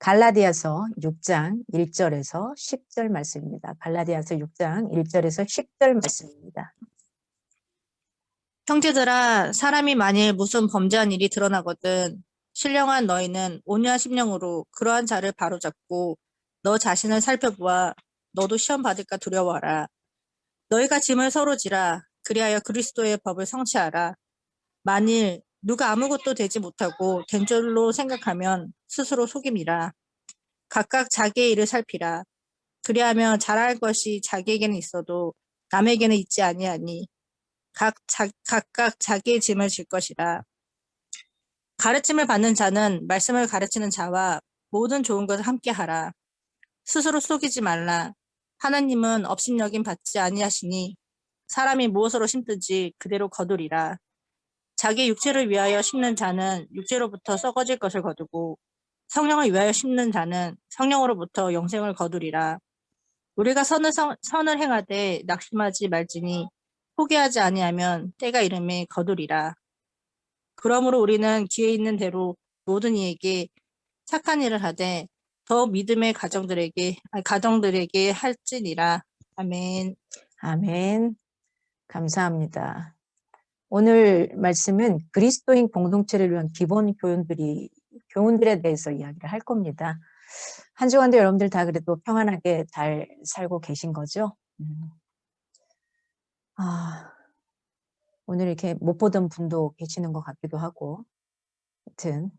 갈라디아서 6장 1절에서 10절 말씀입니다. 갈라디아서 6장 1절에서 10절 말씀입니다. 형제들아, 사람이 만일 무슨 범죄한 일이 드러나거든 신령한 너희는 온유한 심령으로 그러한 자를 바로잡고 너 자신을 살펴보아 너도 시험 받을까 두려워하라. 너희가 짐을 서로 지라. 그리하여 그리스도의 법을 성취하라. 만일 누가 아무것도 되지 못하고 된 줄로 생각하면 스스로 속임이라. 각각 자기의 일을 살피라. 그리하면 잘할 것이 자기에게는 있어도 남에게는 있지 아니하니 각각 자기의 짐을 질 것이라. 가르침을 받는 자는 말씀을 가르치는 자와 모든 좋은 것을 함께 하라. 스스로 속이지 말라. 하나님은 업신여김 받지 아니하시니 사람이 무엇으로 심든지 그대로 거두리라. 자기 육체를 위하여 심는 자는 육체로부터 썩어질 것을 거두고 성령을 위하여 심는 자는 성령으로부터 영생을 거두리라. 우리가 선을 행하되 낙심하지 말지니 포기하지 아니하면 때가 이름에 거두리라. 그러므로 우리는 기회 있는 대로 모든 이에게 착한 일을 하되 더 믿음의 가정들에게 할지니라. 아멘. 아멘. 감사합니다. 오늘 말씀은 그리스도인 공동체를 위한 기본 교훈들에 대해서 이야기를 할 겁니다. 한 주간도 여러분들 다 그래도 평안하게 잘 살고 계신 거죠? 오늘 이렇게 못 보던 분도 계시는 것 같기도 하고, 하여튼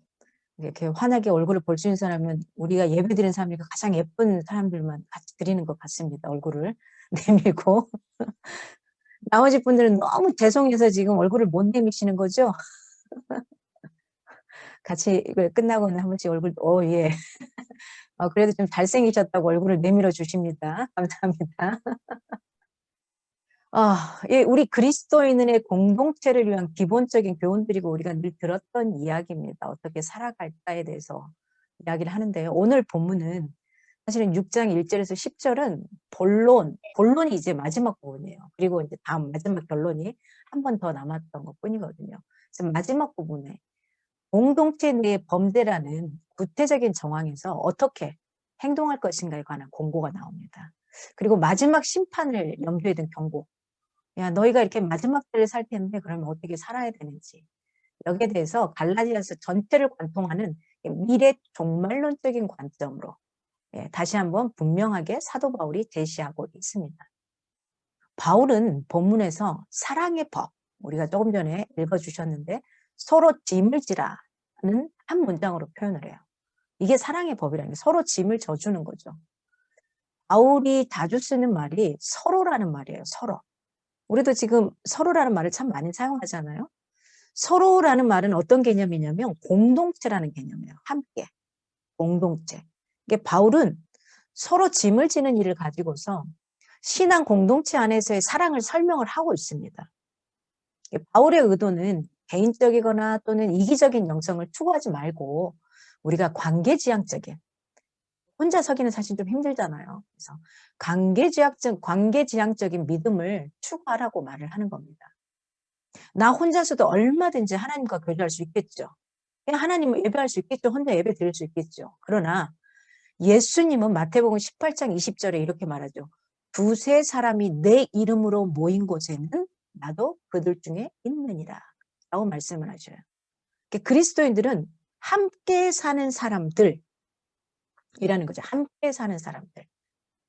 이렇게 환하게 얼굴을 볼 수 있는 사람은 우리가 예배 드리는 사람이 가장 예쁜 사람들만 같이 드리는 것 같습니다. 얼굴을 내밀고. 나머지 분들은 너무 죄송해서 지금 얼굴을 못 내미시는 거죠? 같이 이걸 끝나고는 한 번씩 얼굴, 예. 그래도 좀 잘생기셨다고 얼굴을 내밀어 주십니다. 감사합니다. 우리 그리스도인의 공동체를 위한 기본적인 교훈들이고 우리가 늘 들었던 이야기입니다. 어떻게 살아갈까에 대해서 이야기를 하는데요. 오늘 본문은 사실은 6장 1절에서 10절은 본론이 이제 마지막 부분이에요. 그리고 이제 다음 마지막 결론이 한 번 더 남았던 것 뿐이거든요. 그래서 마지막 부분에 공동체 내의 범죄라는 구체적인 정황에서 어떻게 행동할 것인가에 관한 공고가 나옵니다. 그리고 마지막 심판을 염두에 둔 경고. 야, 너희가 이렇게 마지막 때를 살 텐데 그러면 어떻게 살아야 되는지. 여기에 대해서 갈라디아서 전체를 관통하는 미래 종말론적인 관점으로 다시 한번 분명하게 사도 바울이 제시하고 있습니다. 바울은 본문에서 사랑의 법, 우리가 조금 전에 읽어주셨는데 서로 짐을 지라는 한 문장으로 표현을 해요. 이게 사랑의 법이라는 게 서로 짐을 져주는 거죠. 바울이 자주 쓰는 말이 서로라는 말이에요. 서로. 우리도 지금 서로라는 말을 참 많이 사용하잖아요. 서로라는 말은 어떤 개념이냐면 공동체라는 개념이에요. 함께. 공동체. 이게 바울은 서로 짐을 지는 일을 가지고서 신앙 공동체 안에서의 사랑을 설명을 하고 있습니다. 바울의 의도는 개인적이거나 또는 이기적인 영성을 추구하지 말고 우리가 관계지향적인, 혼자 서기는 사실 좀 힘들잖아요. 그래서 관계지향적인 믿음을 추구하라고 말을 하는 겁니다. 나 혼자서도 얼마든지 하나님과 교제할 수 있겠죠. 하나님을 예배할 수 있겠죠. 혼자 예배 드릴 수 있겠죠. 그러나 예수님은 마태복음 18장 20절에 이렇게 말하죠. 두세 사람이 내 이름으로 모인 곳에는 나도 그들 중에 있느니라 라고 말씀을 하셔요. 그리스도인들은 함께 사는 사람들이라는 거죠. 함께 사는 사람들.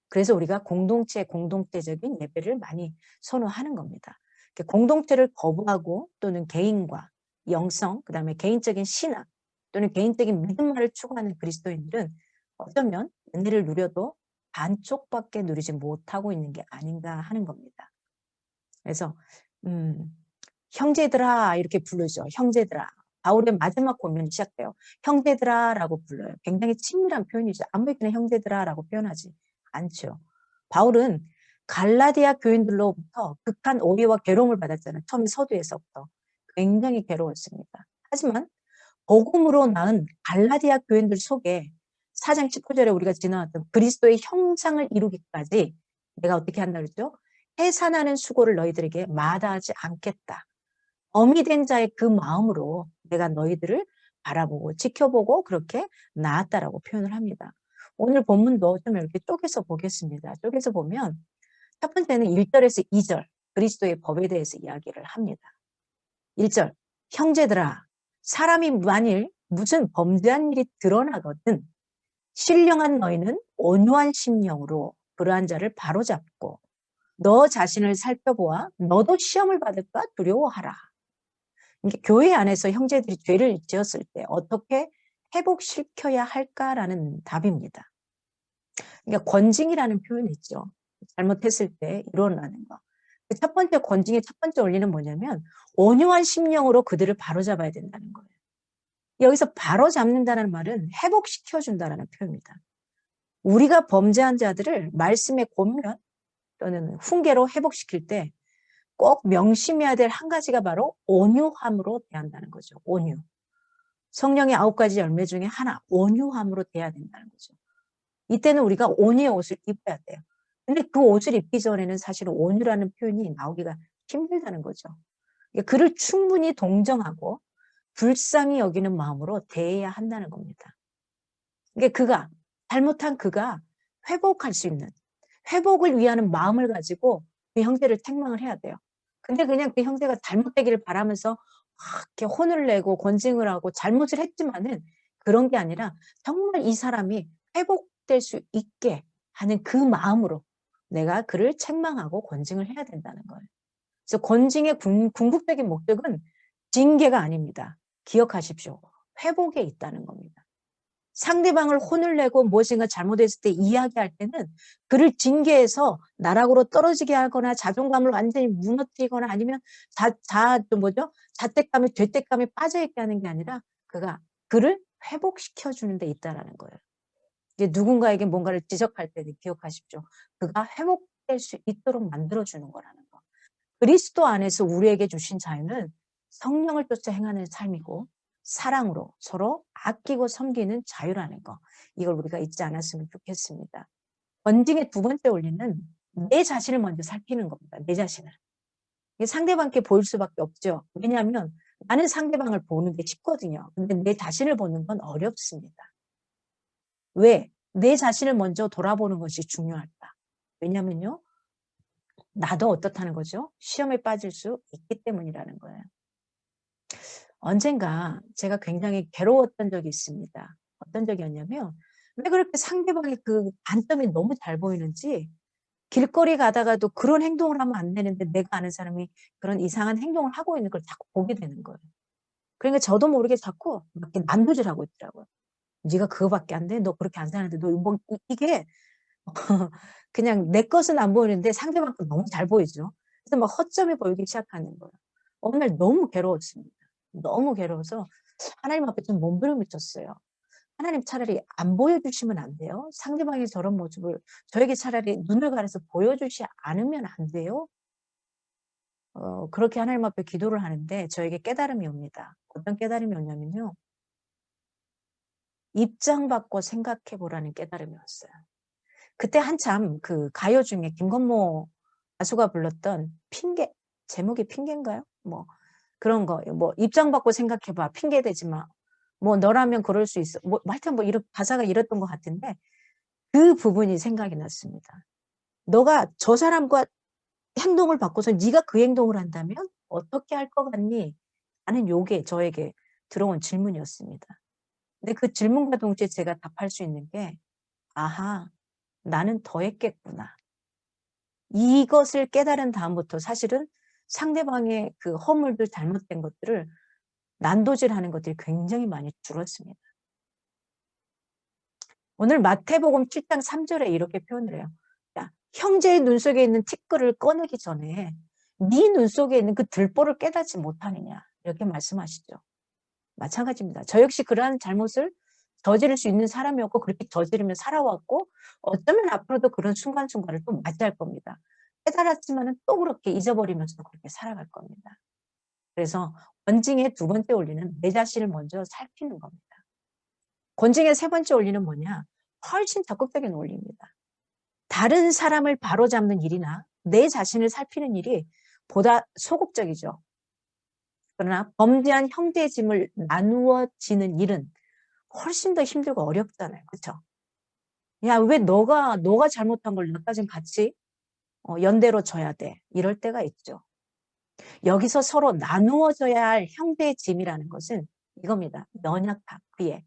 그래서 우리가 공동체적인 예배를 많이 선호하는 겁니다. 공동체를 거부하고 또는 개인과 영성, 그다음에 개인적인 신앙 또는 개인적인 믿음만을 추구하는 그리스도인들은 어쩌면 은혜를 누려도 반쪽밖에 누리지 못하고 있는 게 아닌가 하는 겁니다. 그래서 형제들아 이렇게 부르죠. 형제들아. 바울의 마지막 권면이 시작돼요. 형제들아라고 불러요. 굉장히 친밀한 표현이죠. 아무렇게나 형제들아라고 표현하지 않죠. 바울은 갈라디아 교인들로부터 극한 오해와 괴로움을 받았잖아요. 처음에 서두에서부터. 굉장히 괴로웠습니다. 하지만 복음으로 낳은 갈라디아 교인들 속에 4장 19절에 우리가 지나왔던 그리스도의 형상을 이루기까지 내가 어떻게 한다 그랬죠? 해산하는 수고를 너희들에게 마다하지 않겠다. 어미된 자의 그 마음으로 내가 너희들을 바라보고 지켜보고 그렇게 나았다라고 표현을 합니다. 오늘 본문도 좀 이렇게 쪼개서 보겠습니다. 쪼개서 보면 첫 번째는 1절에서 2절 그리스도의 법에 대해서 이야기를 합니다. 1절 형제들아 사람이 만일 무슨 범죄한 일이 드러나거든 신령한 너희는 온유한 심령으로 그러한 자를 바로잡고 너 자신을 살펴보아 너도 시험을 받을까 두려워하라. 이게 교회 안에서 형제들이 죄를 지었을 때 어떻게 회복시켜야 할까라는 답입니다. 그러니까 권징이라는 표현이 있죠. 잘못했을 때 일어나는 거. 첫 번째 권징의 첫 번째 원리는 뭐냐면 온유한 심령으로 그들을 바로잡아야 된다는 거예요. 여기서 바로잡는다는 말은 회복시켜준다는 표현입니다. 우리가 범죄한 자들을 말씀의 권면 또는 훈계로 회복시킬 때 꼭 명심해야 될 한 가지가 바로 온유함으로 대한다는 거죠. 온유. 성령의 9가지 열매 중에 하나, 온유함으로 대해야 된다는 거죠. 이때는 우리가 온유의 옷을 입어야 돼요. 근데 그 옷을 입기 전에는 사실 온유라는 표현이 나오기가 힘들다는 거죠. 그를 충분히 동정하고 불쌍히 여기는 마음으로 대해야 한다는 겁니다. 그가 잘못한 그가 회복할 수 있는 회복을 위하는 마음을 가지고 그 형제를 책망을 해야 돼요. 근데 그냥 그 형제가 잘못되기를 바라면서 막 이렇게 혼을 내고 권징을 하고 잘못을 했지만은 그런 게 아니라 정말 이 사람이 회복될 수 있게 하는 그 마음으로 내가 그를 책망하고 권징을 해야 된다는 거예요. 그래서 권징의 궁극적인 목적은 징계가 아닙니다. 기억하십시오. 회복에 있다는 겁니다. 상대방을 혼을 내고 무엇인가 잘못했을 때 이야기할 때는 그를 징계해서 나락으로 떨어지게 하거나 자존감을 완전히 무너뜨리거나 아니면 자책감에 죄책감에 빠져있게 하는 게 아니라 그를 회복시켜주는 데 있다는 거예요. 이제 누군가에게 뭔가를 지적할 때는 기억하십시오. 그가 회복될 수 있도록 만들어주는 거라는 거. 그리스도 안에서 우리에게 주신 자유는 성령을 쫓아 행하는 삶이고 사랑으로 서로 아끼고 섬기는 자유라는 거. 이걸 우리가 잊지 않았으면 좋겠습니다. 권징의 두 번째 원리는 내 자신을 먼저 살피는 겁니다. 내 자신을. 상대방께 보일 수밖에 없죠. 왜냐하면 나는 상대방을 보는 게 쉽거든요. 근데 내 자신을 보는 건 어렵습니다. 왜? 내 자신을 먼저 돌아보는 것이 중요하다. 왜냐하면요. 나도 어떻다는 거죠? 시험에 빠질 수 있기 때문이라는 거예요. 언젠가 제가 굉장히 괴로웠던 적이 있습니다. 어떤 적이었냐면 왜 그렇게 상대방의 그 단점이 너무 잘 보이는지 길거리 가다가도 그런 행동을 하면 안 되는데 내가 아는 사람이 그런 이상한 행동을 하고 있는 걸 자꾸 보게 되는 거예요. 그러니까 저도 모르게 자꾸 이렇게 난도질하고 있더라고요. 네가 그거밖에 안 돼? 너 그렇게 안 사는데 너 뭐 이게 그냥 내 것은 안 보이는데 상대방 건 너무 잘 보이죠. 그래서 막 허점이 보이기 시작하는 거예요. 어느 날 너무 괴로웠습니다. 너무 괴로워서 하나님 앞에 좀 몸부림을 쳤어요. 하나님 차라리 안 보여주시면 안 돼요? 상대방의 저런 모습을 저에게 차라리 눈을 가려서 보여주시 않으면 안 돼요? 그렇게 하나님 앞에 기도를 하는데 저에게 깨달음이 옵니다. 어떤 깨달음이 오냐면요. 입장 바꿔 생각해 보라는 깨달음이 왔어요. 그때 한참 그 가요 중에 김건모 가수가 불렀던 핑계, 제목이 핑계인가요? 뭐 그런 거, 뭐 입장 바꿔 생각해봐, 핑계 대지 마. 뭐 너라면 그럴 수 있어. 뭐 하여튼 뭐 이런 가사가 이랬던 것 같은데 그 부분이 생각이 났습니다. 너가 저 사람과 행동을 바꿔서 네가 그 행동을 한다면 어떻게 할 것 같니? 하는 요게 저에게 들어온 질문이었습니다. 근데 그 질문과 동시에 제가 답할 수 있는 게 아하, 나는 더 했겠구나. 이것을 깨달은 다음부터 사실은 상대방의 그 허물들 잘못된 것들을 난도질하는 것들이 굉장히 많이 줄었습니다. 오늘 마태복음 7장 3절에 이렇게 표현을 해요. 야, 형제의 눈 속에 있는 티끌을 꺼내기 전에 네 눈 속에 있는 그 들보를 깨닫지 못하느냐 이렇게 말씀하시죠. 마찬가지입니다. 저 역시 그러한 잘못을 저지를 수 있는 사람이었고 그렇게 저지르며 살아왔고 어쩌면 앞으로도 그런 순간순간을 또 맞이할 겁니다. 깨달았지만 또 그렇게 잊어버리면서 그렇게 살아갈 겁니다. 그래서 권징의 두 번째 원리는 내 자신을 먼저 살피는 겁니다. 권징의 세 번째 원리는 뭐냐? 훨씬 적극적인 원리입니다. 다른 사람을 바로잡는 일이나 내 자신을 살피는 일이 보다 소극적이죠. 그러나 범죄한 형제의 짐을 나누어지는 일은 훨씬 더 힘들고 어렵잖아요. 그렇죠? 야, 왜 너가 잘못한 걸 나까지는 같이 연대로 져야 돼. 이럴 때가 있죠. 여기서 서로 나누어져야 할 형제의 짐이라는 것은 이겁니다. 연약함, 피해,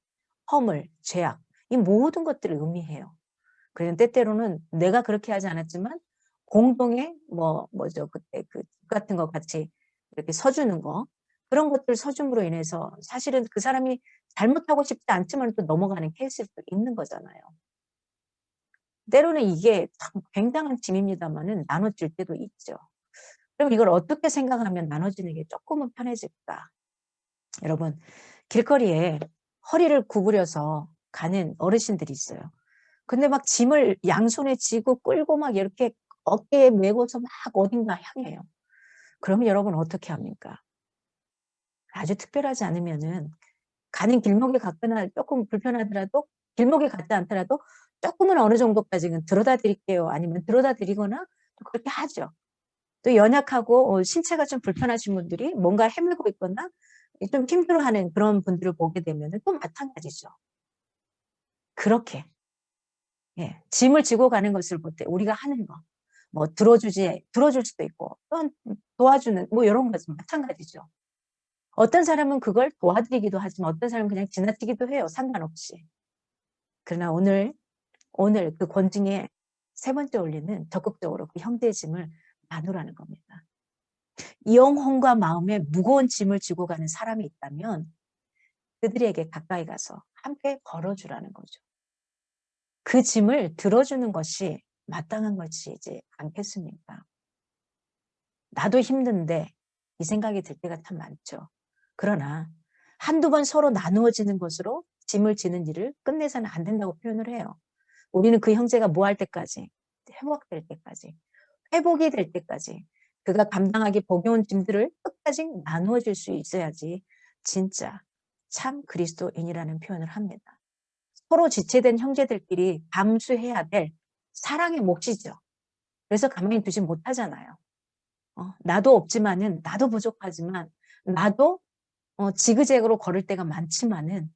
허물, 죄악, 이 모든 것들을 의미해요. 그래서 때때로는 내가 그렇게 하지 않았지만 공동의 뭐죠 그때 그 같은 거 같이 이렇게 서주는 거, 그런 것들 서줌으로 인해서 사실은 그 사람이 잘못하고 싶지 않지만 또 넘어가는 케이스도 있는 거잖아요. 때로는 이게 참 굉장한 짐입니다만은 나눠질 때도 있죠. 그럼 이걸 어떻게 생각하면 나눠지는 게 조금은 편해질까? 여러분, 길거리에 허리를 구부려서 가는 어르신들이 있어요. 근데 막 짐을 양손에 쥐고 끌고 막 이렇게 어깨에 메고서 막 어딘가 향해요. 그러면 여러분 어떻게 합니까? 아주 특별하지 않으면은 가는 길목에 갔거나 조금 불편하더라도, 길목에 갔지 않더라도 조금은 어느 정도까지는 들어다 드릴게요. 아니면 들어다 드리거나 또 그렇게 하죠. 또 연약하고 신체가 좀 불편하신 분들이 뭔가 헤매고 있거나 좀 힘들어하는 그런 분들을 보게 되면 또 마찬가지죠. 그렇게 짐을 지고 가는 것을 볼 때 우리가 하는 거, 뭐 들어줄 수도 있고 또한 도와주는 뭐 이런 것은 마찬가지죠. 어떤 사람은 그걸 도와드리기도 하지만 어떤 사람은 그냥 지나치기도 해요. 상관없이. 그러나 오늘 그 권징의 세 번째 원리는 적극적으로 그 형제의 짐을 나누라는 겁니다. 영혼과 마음에 무거운 짐을 지고 가는 사람이 있다면 그들에게 가까이 가서 함께 걸어주라는 거죠. 그 짐을 들어주는 것이 마땅한 것이지 않겠습니까? 나도 힘든데 이 생각이 들 때가 참 많죠. 그러나 한두 번 서로 나누어지는 것으로 짐을 지는 일을 끝내서는 안 된다고 표현을 해요. 우리는 그 형제가 뭐 할 때까지, 회복될 때까지, 회복이 될 때까지 그가 감당하기 버거운 짐들을 끝까지 나누어질 수 있어야지 진짜 참 그리스도인이라는 표현을 합니다. 서로 지체된 형제들끼리 감수해야 될 사랑의 몫이죠. 그래서 가만히 두지 못하잖아요. 나도 없지만은, 나도 부족하지만, 나도 지그재그로 걸을 때가 많지만은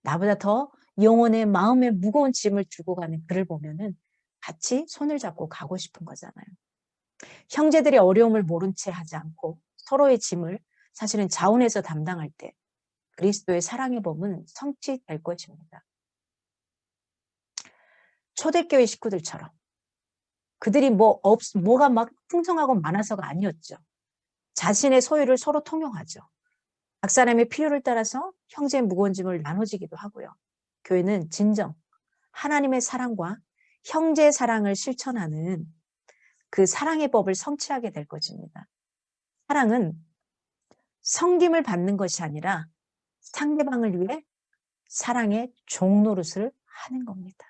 나보다 더 영혼의 마음의 무거운 짐을 주고 가는 그를 보면은 같이 손을 잡고 가고 싶은 거잖아요. 형제들의 어려움을 모른 채 하지 않고 서로의 짐을 사실은 자원해서 담당할 때 그리스도의 사랑의 법은 성취될 것입니다. 초대교회 식구들처럼 그들이 뭐가 막 풍성하고 많아서가 아니었죠. 자신의 소유를 서로 통용하죠. 각 사람의 필요를 따라서 형제의 무거운 짐을 나눠지기도 하고요. 교회는 진정 하나님의 사랑과 형제의 사랑을 실천하는 그 사랑의 법을 성취하게 될 것입니다. 사랑은 섬김을 받는 것이 아니라 상대방을 위해 사랑의 종노릇을 하는 겁니다.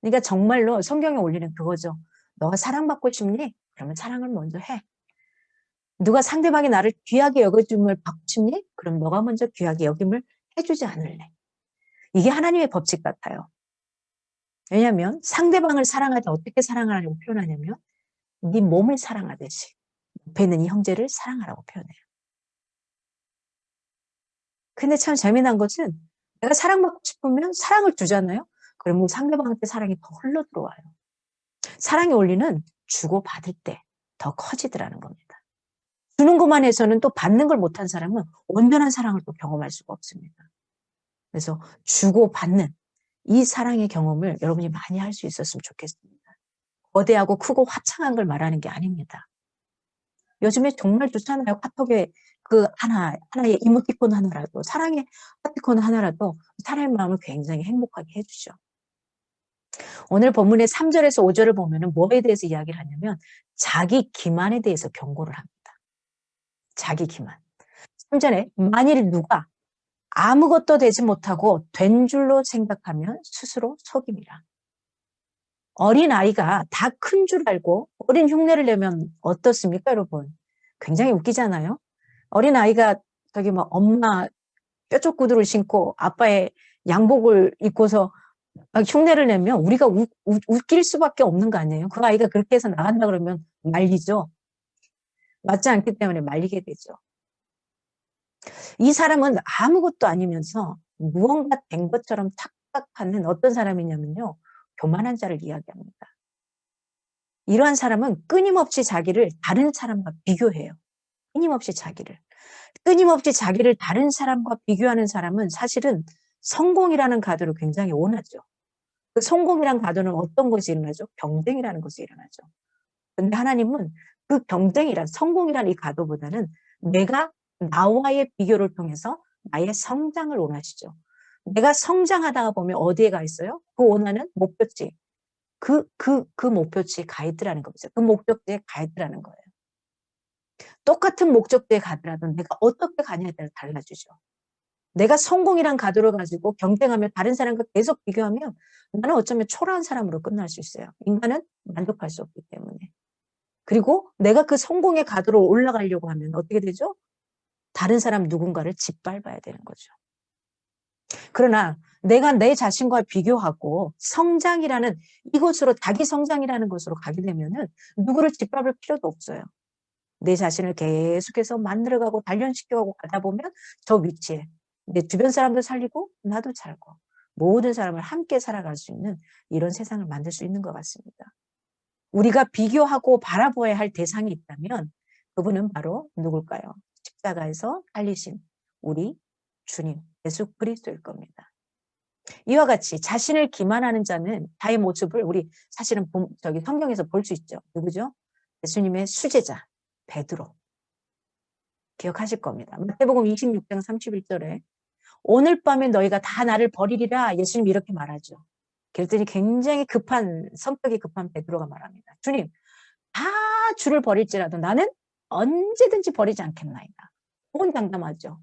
그러니까 정말로 성경에 올리는 그거죠. 너가 사랑받고 싶니? 그러면 사랑을 먼저 해. 누가 상대방이 나를 귀하게 여겨줌을 받고 싶니? 그럼 너가 먼저 귀하게 여김을 해주지 않을래. 이게 하나님의 법칙 같아요. 왜냐하면 상대방을 사랑할 때 어떻게 사랑하라고 표현하냐면 네 몸을 사랑하듯이 옆에 있는 이 형제를 사랑하라고 표현해요. 근데 참 재미난 것은 내가 사랑받고 싶으면 사랑을 주잖아요. 그러면 상대방한테 사랑이 더 흘러들어와요. 사랑의 원리는 주고받을 때 더 커지더라는 겁니다. 주는 것만 해서는 또 받는 걸 못한 사람은 온전한 사랑을 또 경험할 수가 없습니다. 그래서 주고받는 이 사랑의 경험을 여러분이 많이 할 수 있었으면 좋겠습니다. 거대하고 크고 화창한 걸 말하는 게 아닙니다. 요즘에 정말 좋잖아요. 카톡에 그 하나의 이모티콘 하나라도, 사랑의 하트콘 하나라도 사람의 마음을 굉장히 행복하게 해주죠. 오늘 본문의 3절에서 5절을 보면은 뭐에 대해서 이야기를 하냐면 자기 기만에 대해서 경고를 합니다. 자기 기만. 3절에 만일 누가 아무것도 되지 못하고 된 줄로 생각하면 스스로 속임이라. 어린아이가 다 큰 줄 알고 어린 흉내를 내면 어떻습니까, 여러분? 굉장히 웃기잖아요. 어린아이가 저기 뭐 엄마 뾰족 구두를 신고 아빠의 양복을 입고서 막 흉내를 내면 우리가 웃길 수밖에 없는 거 아니에요? 그 아이가 그렇게 해서 나간다 그러면 말리죠. 맞지 않기 때문에 말리게 되죠. 이 사람은 아무것도 아니면서 무언가 된 것처럼 착각하는 어떤 사람이냐면요. 교만한 자를 이야기합니다. 이러한 사람은 끊임없이 자기를 다른 사람과 비교해요. 끊임없이 자기를. 끊임없이 자기를 다른 사람과 비교하는 사람은 사실은 성공이라는 가도를 굉장히 원하죠. 그 성공이란 가도는 어떤 것이 일어나죠? 경쟁이라는 것이 일어나죠. 근데 하나님은 그 경쟁이란 성공이란 이 가도보다는 내가 나와의 비교를 통해서 나의 성장을 원하시죠. 내가 성장하다가 보면 어디에 가 있어요? 그 원하는 목표지. 그 목표치에 가 있더라는 거죠. 그 목적지에 가 있더라는 거예요. 똑같은 목적지에 가더라도 내가 어떻게 가냐에 따라 달라지죠. 내가 성공이란 가도를 가지고 경쟁하며 다른 사람과 계속 비교하면 나는 어쩌면 초라한 사람으로 끝날 수 있어요. 인간은 만족할 수 없기 때문에. 그리고 내가 그 성공의 가도로 올라가려고 하면 어떻게 되죠? 다른 사람 누군가를 짓밟아야 되는 거죠. 그러나 내가 내 자신과 비교하고 성장이라는 이곳으로 자기 성장이라는 것으로 가게 되면은 누구를 짓밟을 필요도 없어요. 내 자신을 계속해서 만들어가고 단련시켜가고 가다 보면 저 위치에 내 주변 사람도 살리고 나도 살고 모든 사람을 함께 살아갈 수 있는 이런 세상을 만들 수 있는 것 같습니다. 우리가 비교하고 바라보아야 할 대상이 있다면 그분은 바로 누굴까요? 십자가에서 달리신 우리 주님 예수 그리스도일 겁니다. 이와 같이 자신을 기만하는 자는 자의 모습을 우리 사실은 성경에서 볼 수 있죠. 누구죠? 예수님의 수제자 베드로. 기억하실 겁니다. 마태복음 26장 31절에 오늘 밤에 너희가 다 나를 버리리라 예수님이 이렇게 말하죠. 그랬더니 굉장히 성격이 급한 베드로가 말합니다. 주님, 다 주를 버릴지라도 나는 언제든지 버리지 않겠나이다. 호언장담하죠.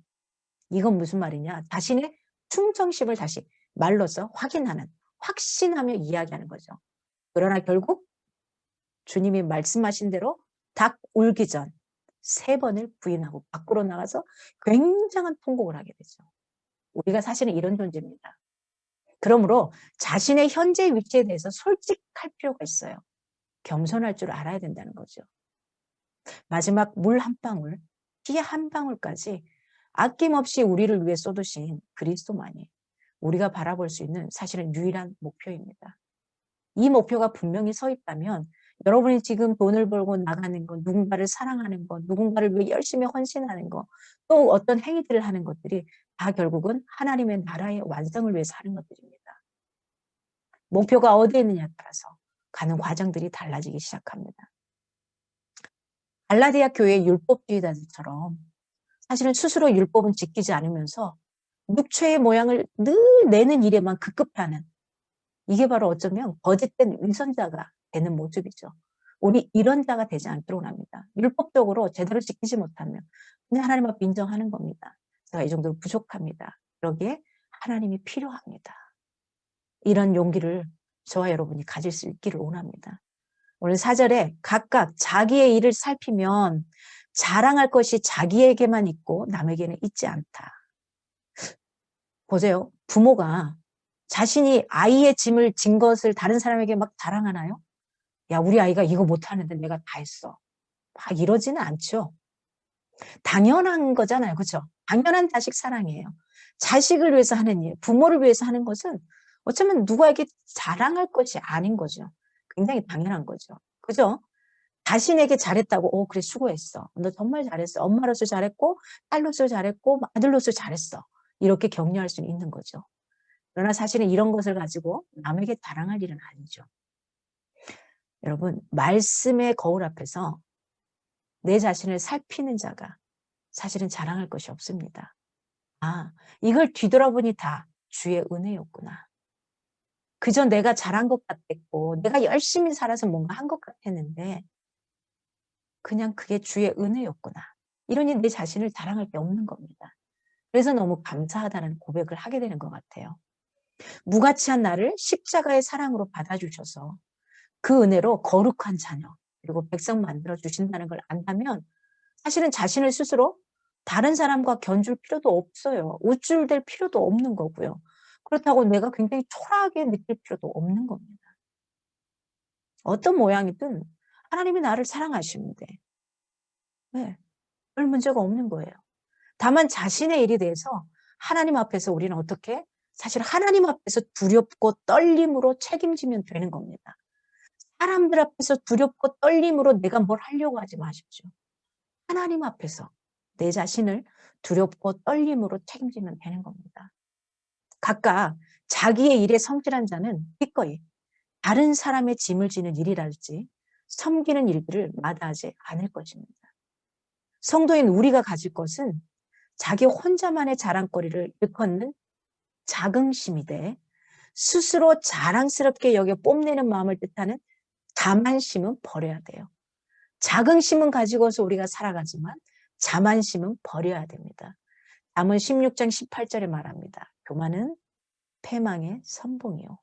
이건 무슨 말이냐? 자신의 충성심을 다시 말로써 확신하며 이야기하는 거죠. 그러나 결국 주님이 말씀하신 대로 닭 울기 전 3번을 부인하고 밖으로 나가서 굉장한 통곡을 하게 되죠. 우리가 사실은 이런 존재입니다. 그러므로 자신의 현재 위치에 대해서 솔직할 필요가 있어요. 겸손할 줄 알아야 된다는 거죠. 마지막 물 한 방울, 피 한 방울까지 아낌없이 우리를 위해 쏟으신 그리스도만이 우리가 바라볼 수 있는 사실은 유일한 목표입니다. 이 목표가 분명히 서 있다면 여러분이 지금 돈을 벌고 나가는 것, 누군가를 사랑하는 것, 누군가를 위해 열심히 헌신하는 것, 또 어떤 행위들을 하는 것들이 다 결국은 하나님의 나라의 완성을 위해서 하는 것들입니다. 목표가 어디에 있느냐에 따라서 가는 과정들이 달라지기 시작합니다. 갈라디아 교회의 율법주의자들처럼 사실은 스스로 율법은 지키지 않으면서 육체의 모양을 늘 내는 일에만 급급해하는 이게 바로 어쩌면 거짓된 위선자가 되는 모습이죠. 우리 이런 자가 되지 않기로 합니다. 율법적으로 제대로 지키지 못하면 그냥 하나님 앞에 인정하는 겁니다. 제가 이 정도로 부족합니다. 그러기에 하나님이 필요합니다. 이런 용기를 저와 여러분이 가질 수 있기를 원합니다. 오늘 4절에 각각 자기의 일을 살피면 자랑할 것이 자기에게만 있고 남에게는 있지 않다. 보세요. 부모가 자신이 아이의 짐을 진 것을 다른 사람에게 막 자랑하나요? 야, 우리 아이가 이거 못하는데 내가 다 했어. 막 이러지는 않죠. 당연한 거잖아요. 그렇죠? 당연한 자식 사랑이에요. 자식을 위해서 하는 일, 부모를 위해서 하는 것은 어쩌면 누구에게 자랑할 것이 아닌 거죠. 굉장히 당연한 거죠. 그죠? 자신에게 잘했다고, 그래, 수고했어. 너 정말 잘했어. 엄마로서 잘했고, 딸로서 잘했고, 아들로서 잘했어. 이렇게 격려할 수는 있는 거죠. 그러나 사실은 이런 것을 가지고 남에게 자랑할 일은 아니죠. 여러분, 말씀의 거울 앞에서 내 자신을 살피는 자가 사실은 자랑할 것이 없습니다. 아, 이걸 뒤돌아보니 다 주의 은혜였구나. 그저 내가 잘한 것 같았고, 내가 열심히 살아서 뭔가 한 것 같았는데, 그냥 그게 주의 은혜였구나. 이러니 내 자신을 자랑할 게 없는 겁니다. 그래서 너무 감사하다는 고백을 하게 되는 것 같아요. 무가치한 나를 십자가의 사랑으로 받아주셔서 그 은혜로 거룩한 자녀 그리고 백성 만들어 주신다는 걸 안다면 사실은 자신을 스스로 다른 사람과 견줄 필요도 없어요. 우쭐댈 필요도 없는 거고요. 그렇다고 내가 굉장히 초라하게 느낄 필요도 없는 겁니다. 어떤 모양이든 하나님이 나를 사랑하시는데 네, 별 문제가 없는 거예요. 다만 자신의 일에 대해서 하나님 앞에서 우리는 어떻게? 사실 하나님 앞에서 두렵고 떨림으로 책임지면 되는 겁니다. 사람들 앞에서 두렵고 떨림으로 내가 뭘 하려고 하지 마십시오. 하나님 앞에서 내 자신을 두렵고 떨림으로 책임지면 되는 겁니다. 각각 자기의 일에 성실한 자는 기꺼이 다른 사람의 짐을 지는 일이랄지 섬기는 일들을 마다하지 않을 것입니다. 성도인 우리가 가질 것은 자기 혼자만의 자랑거리를 일컫는 자긍심이 돼 스스로 자랑스럽게 여겨 뽐내는 마음을 뜻하는 자만심은 버려야 돼요. 자긍심은 가지고서 우리가 살아가지만 자만심은 버려야 됩니다. 잠언 16장 18절에 말합니다. 교만은 패망의 선봉이요.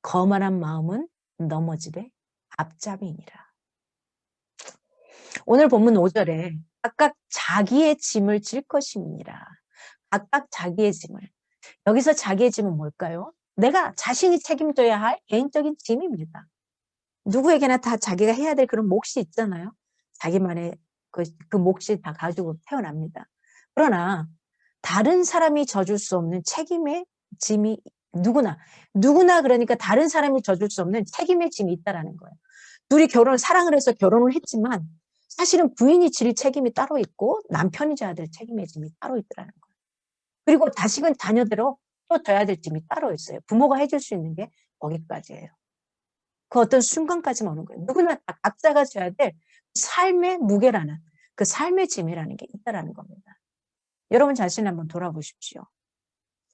거만한 마음은 넘어지되 앞잡이니라. 오늘 본문 5절에 각각 자기의 짐을 질 것임이니라. 각각 자기의 짐을. 여기서 자기의 짐은 뭘까요? 내가 자신이 책임져야 할 개인적인 짐입니다. 누구에게나 다 자기가 해야 될 그런 몫이 있잖아요. 자기만의 그 몫이 다 가지고 태어납니다. 그러나 다른 사람이 져줄 수 없는 책임의 짐이 누구나 그러니까 다른 사람이 져줄 수 없는 책임의 짐이 있다라는 거예요. 둘이 사랑을 해서 결혼을 했지만 사실은 부인이 질 책임이 따로 있고 남편이 져야 될 책임의 짐이 따로 있더라는 거예요. 그리고 자식은 자녀대로 또 져야 될 짐이 따로 있어요. 부모가 해줄 수 있는 게 거기까지예요. 그 어떤 순간까지만 오는 거예요. 누구나 다 각자가 져야 될 삶의 무게라는 그 삶의 짐이라는 게 있다라는 겁니다. 여러분 자신 한번 돌아보십시오.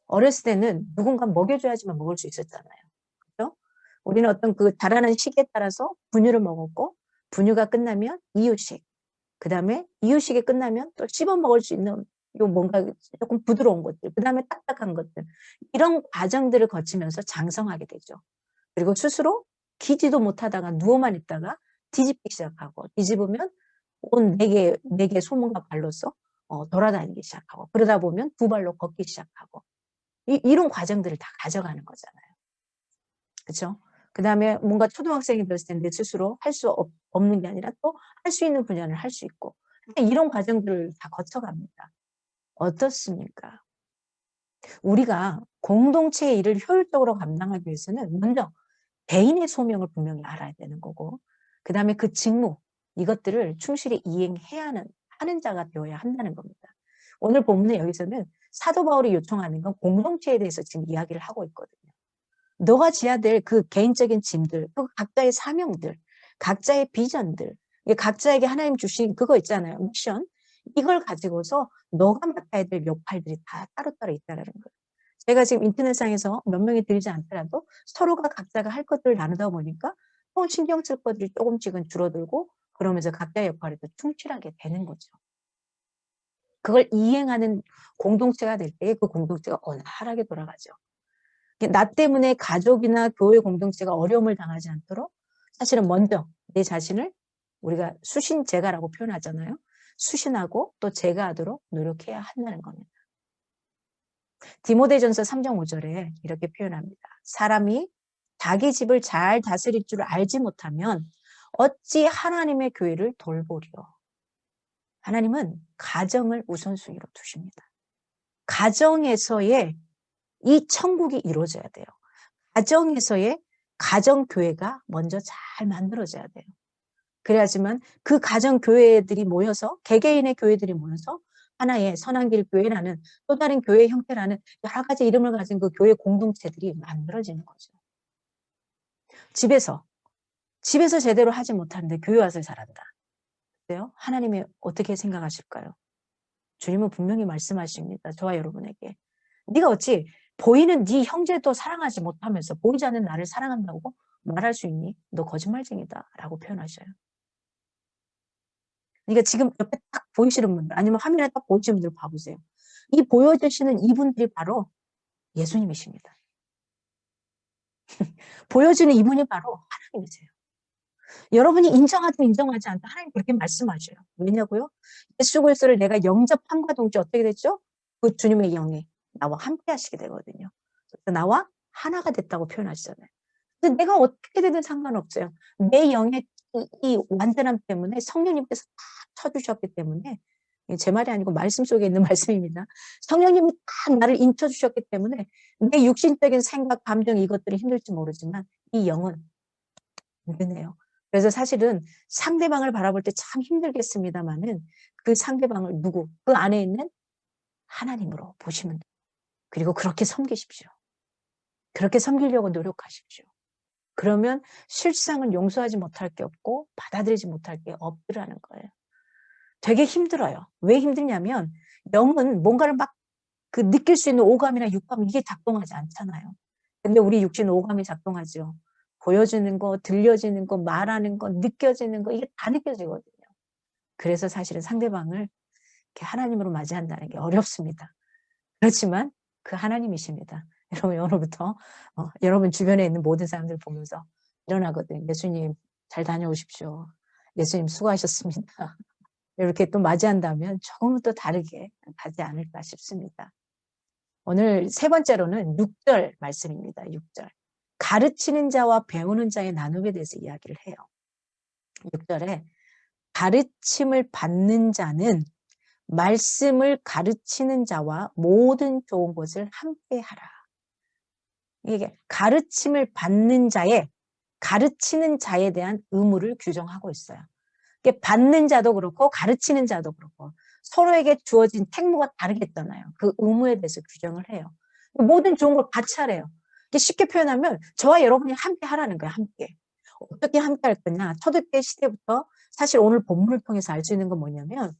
어렸을 때는 누군가 먹여줘야지만 먹을 수 있었잖아요. 그렇죠? 우리는 어떤 그 자라는 시기에 따라서 분유를 먹었고 분유가 끝나면 이유식, 그 다음에 이유식이 끝나면 또 씹어 먹을 수 있는 요 뭔가 조금 부드러운 것들, 그 다음에 딱딱한 것들, 이런 과정들을 거치면서 장성하게 되죠. 그리고 스스로 기지도 못하다가 누워만 있다가 뒤집기 시작하고, 뒤집으면 온 네 개 손과 발로서 돌아다니기 시작하고, 그러다 보면 두 발로 걷기 시작하고, 이런 과정들을 다 가져가는 거잖아요. 그렇죠? 그 다음에 뭔가 초등학생이 됐을 텐데 스스로 할 수 없는 게 아니라 또 할 수 있는 분야를 할 수 있고, 이런 과정들을 다 거쳐갑니다. 어떻습니까? 우리가 공동체의 일을 효율적으로 감당하기 위해서는 먼저 개인의 소명을 분명히 알아야 되는 거고, 그 다음에 그 직무, 이것들을 충실히 이행해야 하는 자가 되어야 한다는 겁니다. 오늘 본문에 여기서는 사도 바울이 요청하는 건 공동체에 대해서 지금 이야기를 하고 있거든요. 너가 지어야 될 그 개인적인 짐들, 그 각자의 사명들, 각자의 비전들, 각자에게 하나님 주신 그거 있잖아요. 미션. 이걸 가지고서 너가 맡아야 될 역할들이 다 따로따로 있다는 거예요. 제가 지금 인터넷상에서 몇 명이 들지 않더라도 서로가 각자가 할 것들을 나누다 보니까 신경 쓸 것들이 조금씩은 줄어들고, 그러면서 각자의 역할에 더 충실하게 되는 거죠. 그걸 이행하는 공동체가 될 때 그 공동체가 원활하게 돌아가죠. 나 때문에 가족이나 교회 공동체가 어려움을 당하지 않도록 사실은 먼저 내 자신을 우리가 수신제가라고 표현하잖아요. 수신하고 또 제가하도록 노력해야 한다는 겁니다. 디모데전서 3장 5절에 이렇게 표현합니다. 사람이 자기 집을 잘 다스릴 줄 알지 못하면 어찌 하나님의 교회를 돌보리요. 하나님은 가정을 우선순위로 두십니다. 가정에서의 이 천국이 이루어져야 돼요. 가정에서의 가정교회가 먼저 잘 만들어져야 돼요. 그래야지만 그 가정교회들이 모여서, 개개인의 교회들이 모여서 하나의 선한길 교회라는 또 다른 교회 형태라는 여러 가지 이름을 가진 그 교회 공동체들이 만들어지는 거죠. 집에서 제대로 하지 못하는데 교회 와서 잘한다. 그래요? 하나님이 어떻게 생각하실까요? 주님은 분명히 말씀하십니다. 저와 여러분에게. 네가 어찌 보이는 네 형제도 사랑하지 못하면서 보이지 않는 나를 사랑한다고 말할 수 있니? 너 거짓말쟁이다 라고 표현하셔요. 그러니까 지금 옆에 딱 보이시는 분들, 아니면 화면에 딱 보이시는 분들 봐보세요. 이 보여주시는 이분들이 바로 예수님이십니다. 보여주는 이분이 바로 하나님이세요. 여러분이 인정하든 인정하지 않든 하나님 그렇게 말씀하셔요. 왜냐고요? 예수 그리스도를 내가 영접함과 동시에 어떻게 됐죠? 그 주님의 영이 나와 함께 하시게 되거든요. 그래서 나와 하나가 됐다고 표현하시잖아요. 근데 내가 어떻게 되든 상관없어요. 내 영의 이 완전함 때문에 성령님께서 다 쳐주셨기 때문에, 제 말이 아니고 말씀 속에 있는 말씀입니다. 성령님이 딱 나를 인쳐주셨기 때문에 내 육신적인 생각, 감정 이것들이 힘들지 모르지만 이 영은 느네요. 그래서 사실은 상대방을 바라볼 때 참 힘들겠습니다만은 그 상대방을 그 안에 있는 하나님으로 보시면 돼요. 그리고 그렇게 섬기십시오. 그렇게 섬기려고 노력하십시오. 그러면 실상은 용서하지 못할 게 없고 받아들이지 못할 게 없더라는 거예요. 되게 힘들어요. 왜 힘드냐면 영은 뭔가를 막 느낄 수 있는 오감이나 육감 이게 작동하지 않잖아요. 근데 우리 육신은 오감이 작동하죠. 보여지는 거, 들려지는 거, 말하는 거, 느껴지는 거 이게 다 느껴지거든요. 그래서 사실은 상대방을 이렇게 하나님으로 맞이한다는 게 어렵습니다. 그렇지만 그 하나님이십니다. 여러분 오늘부터 여러분 주변에 있는 모든 사람들 보면서 일어나거든요. 예수님 잘 다녀오십시오. 예수님 수고하셨습니다. 이렇게 또 맞이한다면 조금은 또 다르게 가지 않을까 싶습니다. 오늘 세 번째로는 6절 말씀입니다. 6절. 가르치는 자와 배우는 자의 나눔에 대해서 이야기를 해요. 6절에 가르침을 받는 자는 말씀을 가르치는 자와 모든 좋은 것을 함께 하라. 이게 가르침을 받는 자의 가르치는 자에 대한 의무를 규정하고 있어요. 이게 받는 자도 그렇고 가르치는 자도 그렇고 서로에게 주어진 책무가 다르겠잖아요. 그 의무에 대해서 규정을 해요. 모든 좋은 걸 같이 하래요. 쉽게 표현하면 저와 여러분이 함께 하라는 거예요. 함께. 어떻게 함께 할 거냐. 초대교회 시대부터 사실 오늘 본문을 통해서 알 수 있는 건 뭐냐면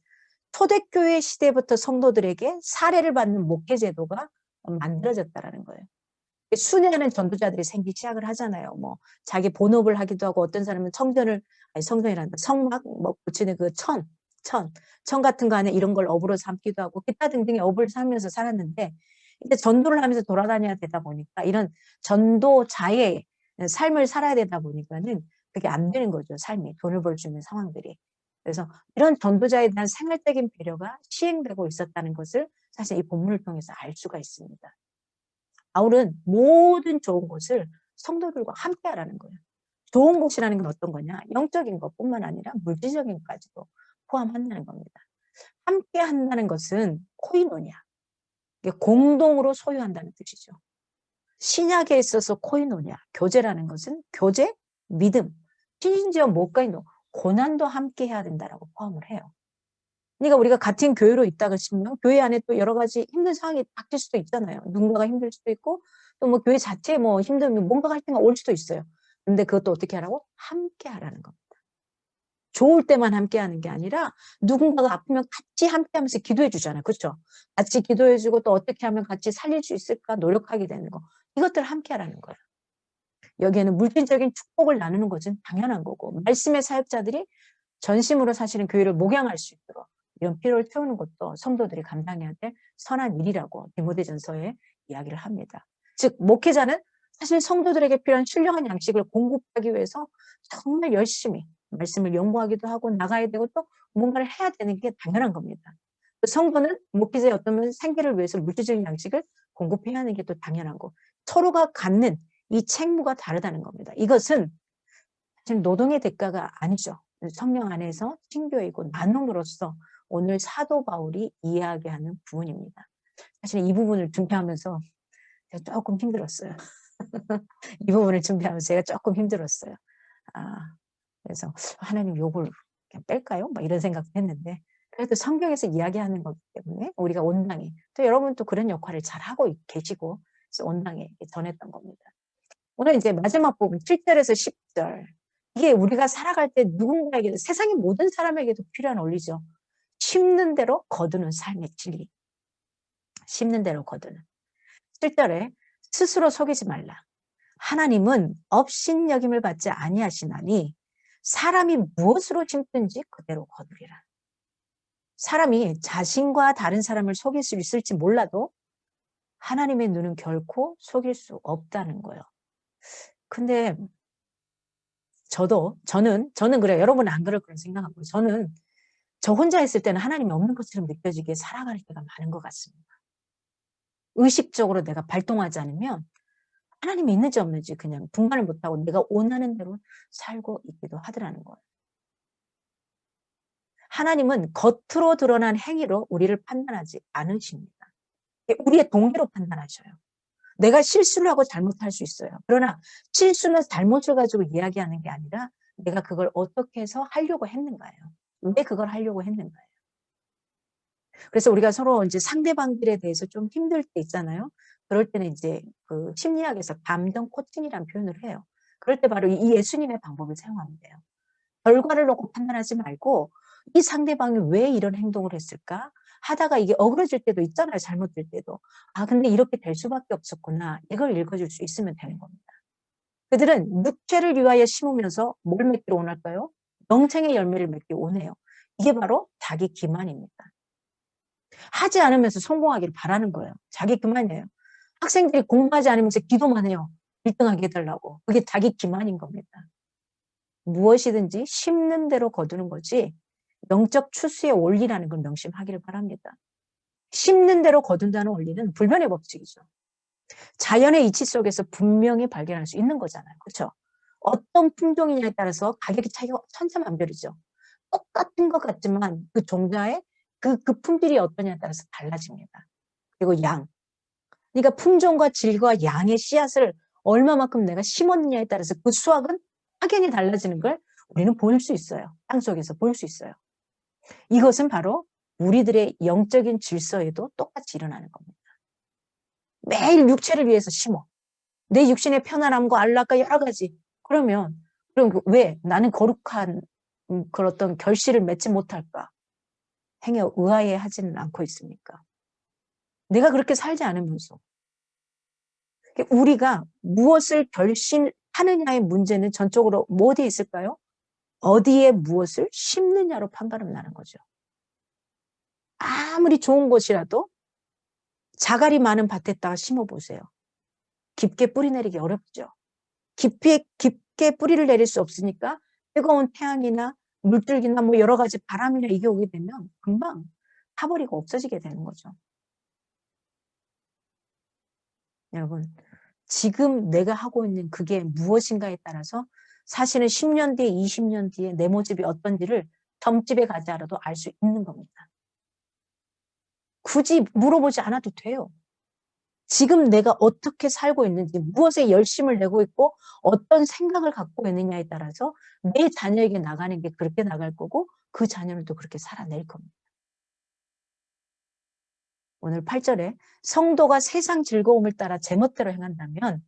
초대교회 시대부터 성도들에게 사례를 받는 목회 제도가 만들어졌다라는 거예요. 순회하는 전도자들이 생기기 시작을 하잖아요. 뭐 자기 본업을 하기도 하고 어떤 사람은 성전이란다. 성막 뭐 붙이는 그 천 같은 거 안에 이런 걸 업으로 삼기도 하고 기타 등등의 업을 삼면서 살았는데 이제 전도를 하면서 돌아다녀야 되다 보니까 이런 전도자의 삶을 살아야 되다 보니까는 그게 안 되는 거죠. 삶이 돈을 벌 수 있는 상황들이. 그래서 이런 전도자에 대한 생활적인 배려가 시행되고 있었다는 것을 사실 이 본문을 통해서 알 수가 있습니다. 바울은 모든 좋은 것을 성도들과 함께 하라는 거예요. 좋은 것이라는 건 어떤 거냐? 영적인 것뿐만 아니라 물질적인 것까지도 포함한다는 겁니다. 함께 한다는 것은 코이노니아. 공동으로 소유한다는 뜻이죠. 신약에 있어서 코이노니아, 교제라는 것은 교제, 믿음, 심지어 못가이노, 고난도 함께 해야 된다라고 포함을 해요. 그러니까 우리가 같은 교회로 있다가 치면 교회 안에 또 여러 가지 힘든 상황이 닥칠 수도 있잖아요. 누군가가 힘들 수도 있고 또 뭐 교회 자체에 뭐 힘들면 뭔가 갈등가 올 수도 있어요. 근데 그것도 어떻게 하라고? 함께 하라는 겁니다. 좋을 때만 함께 하는 게 아니라 누군가가 아프면 같이 함께 하면서 기도해 주잖아요. 그렇죠? 같이 기도해 주고 또 어떻게 하면 같이 살릴 수 있을까 노력하게 되는 거. 이것들을 함께 하라는 거예요. 여기에는 물질적인 축복을 나누는 것은 당연한 거고 말씀의 사역자들이 전심으로 사실은 교회를 목양할 수 있도록 이런 필요를 채우는 것도 성도들이 감당해야 될 선한 일이라고 디모데전서에 이야기를 합니다. 즉 목회자는 사실 성도들에게 필요한 신령한 양식을 공급하기 위해서 정말 열심히 말씀을 연구하기도 하고 나가야 되고 또 뭔가를 해야 되는 게 당연한 겁니다. 성도는 목회자의 어떤 생계를 위해서 물질적인 양식을 공급해야 하는 게 또 당연한 거. 서로가 갖는 이 책무가 다르다는 겁니다. 이것은 사실 노동의 대가가 아니죠. 성령 안에서 신교이고 나눔으로써 오늘 사도 바울이 이야기하는 부분입니다. 사실 이 부분을 준비하면서 제가 조금 힘들었어요. 이 부분을 준비하면서 제가 조금 힘들었어요. 그래서 하나님 요걸 그냥 뺄까요? 막 이런 생각도 했는데 그래도 성경에서 이야기하는 거기 때문에 우리가 온당히 또 여러분 또 그런 역할을 잘 하고 계시고 그래서 온당히 전했던 겁니다. 오늘 이제 마지막 부분 7절에서 10절 이게 우리가 살아갈 때 누군가에게도 세상의 모든 사람에게도 필요한 원리죠. 심는 대로 거두는 삶의 진리. 심는 대로 거두는. 7절에 스스로 속이지 말라. 하나님은 업신여김을 받지 아니하시나니 사람이 무엇으로 심든지 그대로 거두리라. 사람이 자신과 다른 사람을 속일 수 있을지 몰라도 하나님의 눈은 결코 속일 수 없다는 거예요. 근데 저는 그래요. 여러분은 안 그럴 거라 생각하고 저는 저 혼자 있을 때는 하나님이 없는 것처럼 느껴지게 살아갈 때가 많은 것 같습니다. 의식적으로 내가 발동하지 않으면 하나님이 있는지 없는지 그냥 분간을 못하고 내가 원하는 대로 살고 있기도 하더라는 거예요. 하나님은 겉으로 드러난 행위로 우리를 판단하지 않으십니다. 우리의 동기로 판단하셔요. 내가 실수를 하고 잘못할 수 있어요. 그러나 실수는 잘못을 가지고 이야기하는 게 아니라 내가 그걸 어떻게 해서 하려고 했는가요? 왜 그걸 하려고 했는가요? 그래서 우리가 서로 이제 상대방들에 대해서 좀 힘들 때 있잖아요. 그럴 때는 이제 그 심리학에서 감정 코칭이라는 표현을 해요. 그럴 때 바로 이 예수님의 방법을 사용하면 돼요. 결과를 놓고 판단하지 말고 이 상대방이 왜 이런 행동을 했을까? 하다가 이게 어그러질 때도 있잖아요. 잘못될 때도. 아, 근데 이렇게 될 수밖에 없었구나. 이걸 읽어줄 수 있으면 되는 겁니다. 그들은 육체를 위하여 심으면서 뭘 맺기로 원할까요? 영생의 열매를 맺기 원해요. 이게 바로 자기 기만입니다. 하지 않으면서 성공하기를 바라는 거예요. 자기 기만이에요. 학생들이 공부하지 않으면서 기도만 해요. 1등하게 해달라고. 그게 자기 기만인 겁니다. 무엇이든지 심는 대로 거두는 거지 영적 추수의 원리라는 걸 명심하기를 바랍니다. 심는 대로 거둔다는 원리는 불변의 법칙이죠. 자연의 이치 속에서 분명히 발견할 수 있는 거잖아요. 그렇죠? 어떤 품종이냐에 따라서 가격의 차이가 천차만별이죠. 똑같은 것 같지만 그 종자의 그 품질이 어떠냐에 따라서 달라집니다. 그리고 양. 그러니까 품종과 질과 양의 씨앗을 얼마만큼 내가 심었느냐에 따라서 그 수확은 확연히 달라지는 걸 우리는 볼 수 있어요. 땅속에서 볼 수 있어요. 이것은 바로 우리들의 영적인 질서에도 똑같이 일어나는 겁니다. 매일 육체를 위해서 심어. 내 육신의 편안함과 안락과 여러 가지. 그럼 왜 나는 거룩한 그런 어떤 결실을 맺지 못할까? 행에 의아해 하지는 않고 있습니까? 내가 그렇게 살지 않으면서. 우리가 무엇을 결심하느냐의 문제는 전적으로 어디에 있을까요? 어디에 무엇을 심느냐로 판가름 나는 거죠. 아무리 좋은 곳이라도 자갈이 많은 밭에다가 심어보세요. 깊게 뿌리 내리기 어렵죠. 깊게 뿌리를 내릴 수 없으니까 뜨거운 태양이나 물줄기나 뭐 여러 가지 바람이나 이게 오게 되면 금방 타버리고 없어지게 되는 거죠. 여러분, 지금 내가 하고 있는 그게 무엇인가에 따라서 사실은 10년 뒤에 20년 뒤에 내 모습이 어떤지를 점집에 가지 않아도 알 수 있는 겁니다. 굳이 물어보지 않아도 돼요. 지금 내가 어떻게 살고 있는지, 무엇에 열심을 내고 있고 어떤 생각을 갖고 있느냐에 따라서 내 자녀에게 나가는 게 그렇게 나갈 거고 그 자녀는 또 그렇게 살아낼 겁니다. 오늘 8절에 성도가 세상 즐거움을 따라 제멋대로 행한다면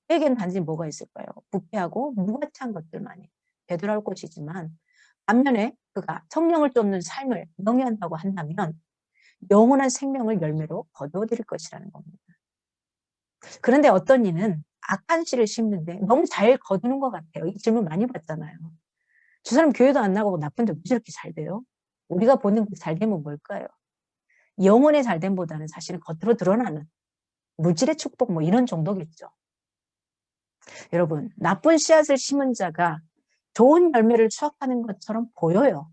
그에겐 단지 뭐가 있을까요? 부패하고 무가치한 것들만이 되돌아올 것이지만 반면에 그가 성령을 쫓는 삶을 영위한다고 한다면 영원한 생명을 열매로 거두어드릴 것이라는 겁니다. 그런데 어떤 이는 악한 씨를 심는데 너무 잘 거두는 것 같아요. 이 질문 많이 받잖아요. 저 사람 교회도 안 나가고 나쁜데 왜 저렇게 잘 돼요? 우리가 보는 그 잘됨은 뭘까요? 영혼의 잘됨보다는 사실은 겉으로 드러나는 물질의 축복 뭐 이런 정도겠죠. 여러분, 나쁜 씨앗을 심은 자가 좋은 열매를 수확하는 것처럼 보여요.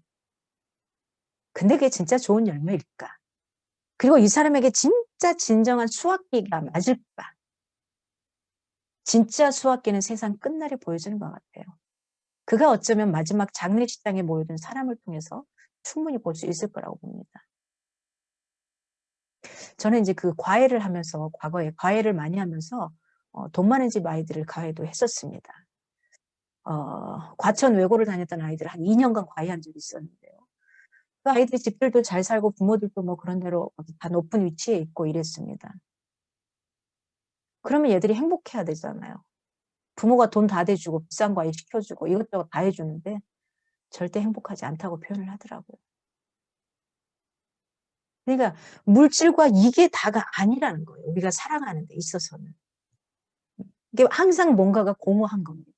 근데 그게 진짜 좋은 열매일까? 그리고 이 사람에게 진짜 진정한 수확기가 맞을까? 진짜 수확기는 세상 끝날에 보여주는 것 같아요. 그가 어쩌면 마지막 장례식장에 모여든 사람을 통해서 충분히 볼 수 있을 거라고 봅니다. 저는 이제 그 과외를 하면서 과거에 과외를 많이 하면서 돈 많은 집 아이들을 과외도 했었습니다. 과천 외고를 다녔던 아이들을 한 2년간 과외한 적이 있었는데요. 그 아이들 집들도 잘 살고 부모들도 뭐 그런 대로 다 높은 위치에 있고 이랬습니다. 그러면 얘들이 행복해야 되잖아요. 부모가 돈 다 대주고 비싼 과외 시켜주고 이것저것 다 해주는데 절대 행복하지 않다고 표현을 하더라고요. 그러니까 물질과 이게 다가 아니라는 거예요. 우리가 살아가는 데 있어서는. 이게 항상 뭔가가 공허한 겁니다.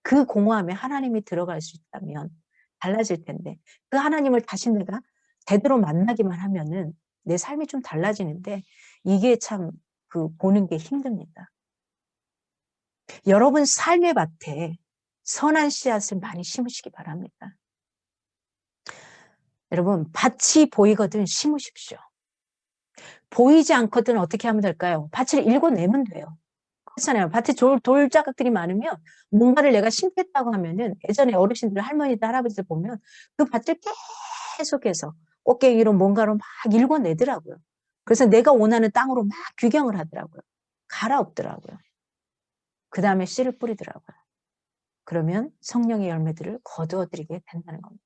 그 공허함에 하나님이 들어갈 수 있다면 달라질 텐데 그 하나님을 다시 내가 제대로 만나기만 하면은 내 삶이 좀 달라지는데 이게 참 그 보는 게 힘듭니다. 여러분 삶의 밭에 선한 씨앗을 많이 심으시기 바랍니다. 여러분 밭이 보이거든 심으십시오. 보이지 않거든 어떻게 하면 될까요? 밭을 읽어내면 돼요. 그렇잖아요. 밭에 돌자각들이 많으면 뭔가를 내가 심겠다고 하면은 예전에 어르신들 할머니들 할아버지들 보면 그 밭을 계속해서 꽃갱이로 뭔가로 막 일궈내더라고요. 그래서 내가 원하는 땅으로 막 규경을 하더라고요. 갈아엎더라고요. 그 다음에 씨를 뿌리더라고요. 그러면 성령의 열매들을 거두어들이게 된다는 겁니다.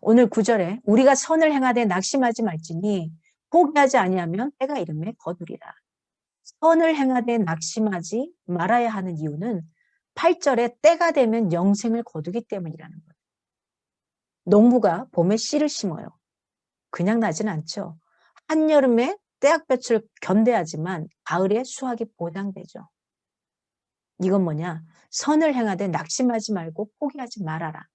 오늘 9절에 우리가 선을 행하되 낙심하지 말지니 포기하지 아니하면 때가 이르매 거두리라. 선을 행하되 낙심하지 말아야 하는 이유는 8절에 때가 되면 영생을 거두기 때문이라는 거예요. 농부가 봄에 씨를 심어요. 그냥 나진 않죠. 한여름에 떼약볕을 견뎌야지만 가을에 수확이 보장되죠. 이건 뭐냐? 선을 행하되 낙심하지 말고 포기하지 말아라.